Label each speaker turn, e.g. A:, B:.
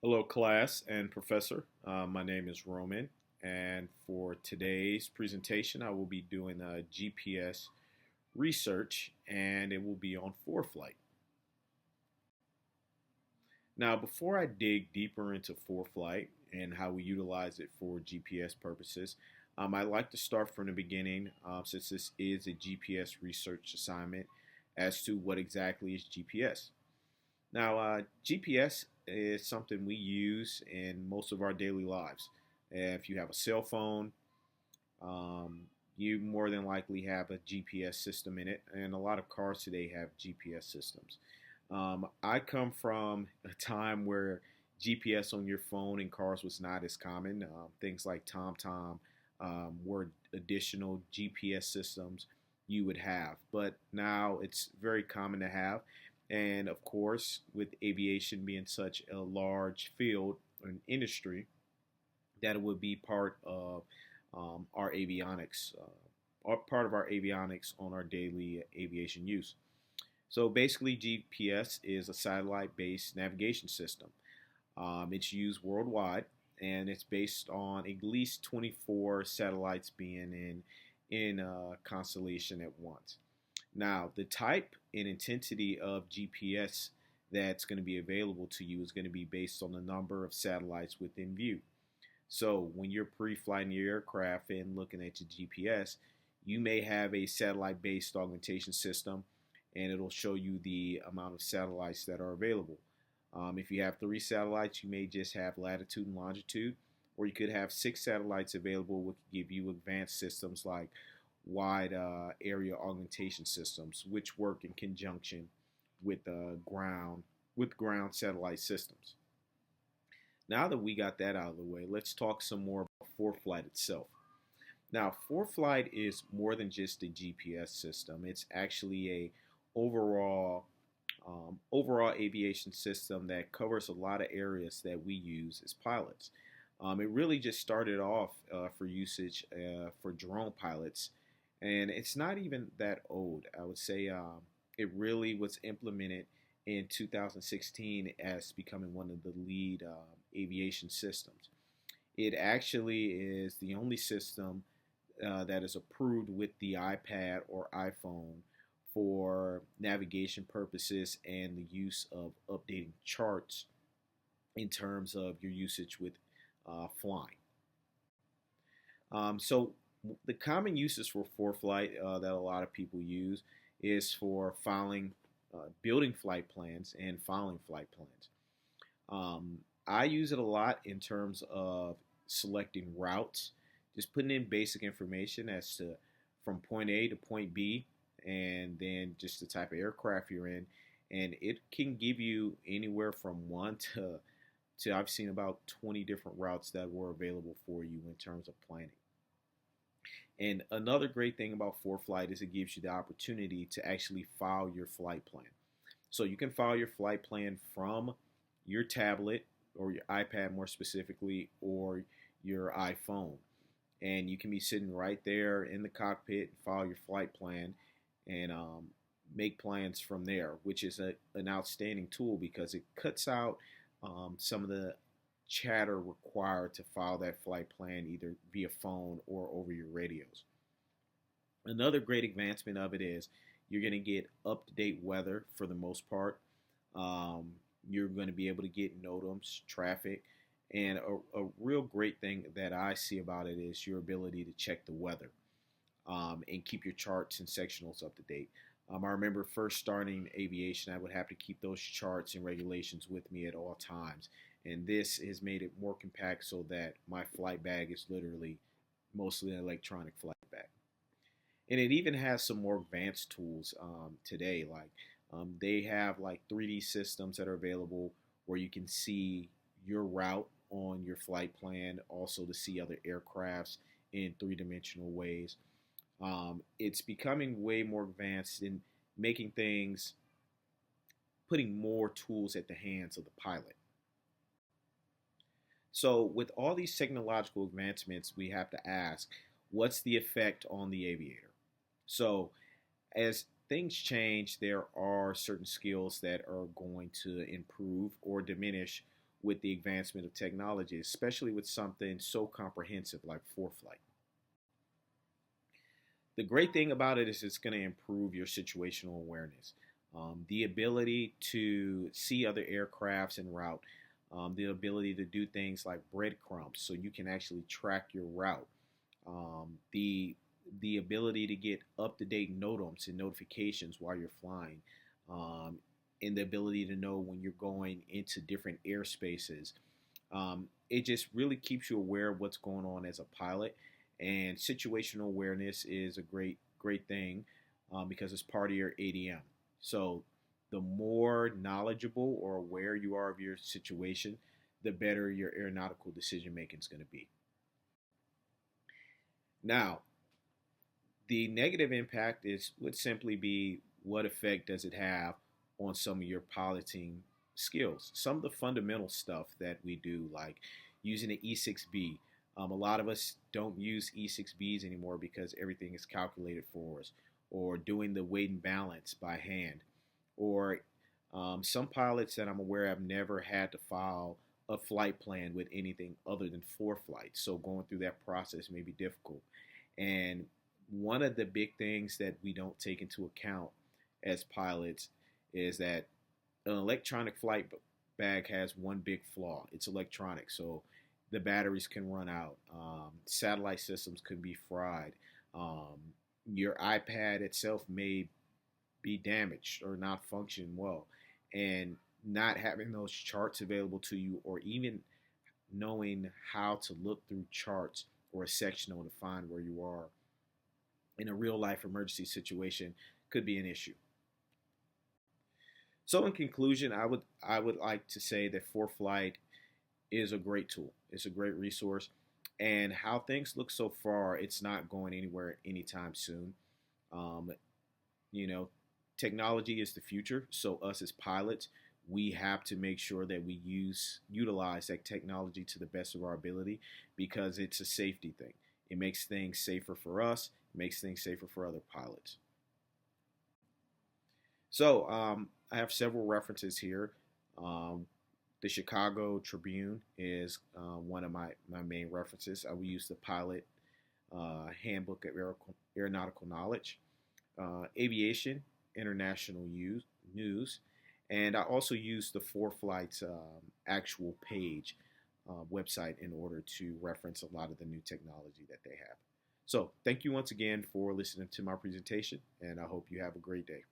A: Hello, class and professor. My name is Roman, and for today's presentation, I will be doing GPS research, and it will be on Foreflight. Now, before I dig deeper into Foreflight and how we utilize it for GPS purposes, I'd like to start from the beginning, since this is a GPS research assignment, as to what exactly is GPS. Now, GPS is something we use in most of our daily lives. If you have a cell phone, you more than likely have a GPS system in it, and a lot of cars today have GPS systems. I come from a time where GPS on your phone in cars was not as common. Things like TomTom were additional GPS systems you would have, but now it's very common to have. And of course, with aviation being such a large field and industry, that it would be part of our avionics, or part of our avionics on our daily aviation use. So basically, GPS is a satellite-based navigation system. It's used worldwide, and it's based on at least 24 satellites being in a constellation at once. Now, the type and intensity of GPS that's going to be available to you is going to be based on the number of satellites within view. So, when you're pre-flying your aircraft and looking at your GPS, you may have a satellite-based augmentation system, and it'll show you the amount of satellites that are available. If you have 3 satellites, you may just have latitude and longitude, or you could have 6 satellites available, which give you advanced systems like wide area augmentation systems, which work in conjunction with ground satellite systems. Now that we got that out of the way, let's talk some more about ForeFlight itself. Now, ForeFlight is more than just a GPS system. It's actually a overall overall aviation system that covers a lot of areas that we use as pilots. It really just started off for usage for drone pilots, and it's not even that old. I would say it really was implemented in 2016 as becoming one of the lead aviation systems. It actually is the only system that is approved with the iPad or iPhone for navigation purposes and the use of updating charts in terms of your usage with flying. So the common uses for ForeFlight that a lot of people use is for building flight plans and filing flight plans. I use it a lot in terms of selecting routes, just putting in basic information as to from point A to point B, and then just the type of aircraft you're in, and it can give you anywhere from one to I've seen about 20 different routes that were available for you in terms of planning. And another great thing about ForeFlight is it gives you the opportunity to actually file your flight plan. So you can file your flight plan from your tablet or your iPad more specifically, or your iPhone. And you can be sitting right there in the cockpit, file your flight plan, and make plans from there, which is an outstanding tool because it cuts out some of the chatter required to file that flight plan either via phone or over your radios. Another great advancement of it is you're going to get up-to-date weather for the most part. You're going to be able to get NOTAMs, traffic, and a real great thing that I see about it is your ability to check the weather and keep your charts and sectionals up to date. I remember first starting aviation, I would have to keep those charts and regulations with me at all times. And this has made it more compact so that my flight bag is literally mostly an electronic flight bag. And it even has some more advanced tools today. Like they have like 3D systems that are available where you can see your route on your flight plan, also to see other aircrafts in three-dimensional ways. It's becoming way more advanced in making things, putting more tools at the hands of the pilot. So, with all these technological advancements, we have to ask, what's the effect on the aviator? So, as things change, there are certain skills that are going to improve or diminish with the advancement of technology, especially with something so comprehensive like Foreflight. The great thing about it is it's going to improve your situational awareness, the ability to see other aircrafts en route, the ability to do things like breadcrumbs so you can actually track your route, the ability to get up to date NOTAMs and notifications while you're flying, um, and the ability to know when you're going into different airspaces. It just really keeps you aware of what's going on as a pilot. And situational awareness is a great thing because it's part of your ADM. So the more knowledgeable or aware you are of your situation, the better your aeronautical decision making is going to be. Now, the negative impact would simply be what effect does it have on some of your piloting skills? Some of the fundamental stuff that we do, like using an E6B. A lot of us don't use E6Bs anymore because everything is calculated for us, or doing the weight and balance by hand, or some pilots that I'm aware of never had to file a flight plan with anything other than Foreflight. So going through that process may be difficult. And one of the big things that we don't take into account as pilots is that an electronic flight bag has one big flaw. It's electronic, so the batteries can run out. Satellite systems can be fried. Your iPad itself may be damaged or not function well. And not having those charts available to you, or even knowing how to look through charts or a sectional to find where you are in a real life emergency situation could be an issue. So in conclusion, I would like to say that Foreflight is a great tool. It's a great resource. And how things look so far, it's not going anywhere anytime soon. Um, you know, technology is the future. So us as pilots, we have to make sure that we utilize that technology to the best of our ability, because it's a safety thing. It makes things safer for us. It makes things safer for other pilots. So I have several references here. Um, the Chicago Tribune is one of my main references. I will use the Pilot Handbook of Aeronautical Knowledge, Aviation International News, and I also use the Foreflight's actual page website in order to reference a lot of the new technology that they have. So thank you once again for listening to my presentation, and I hope you have a great day.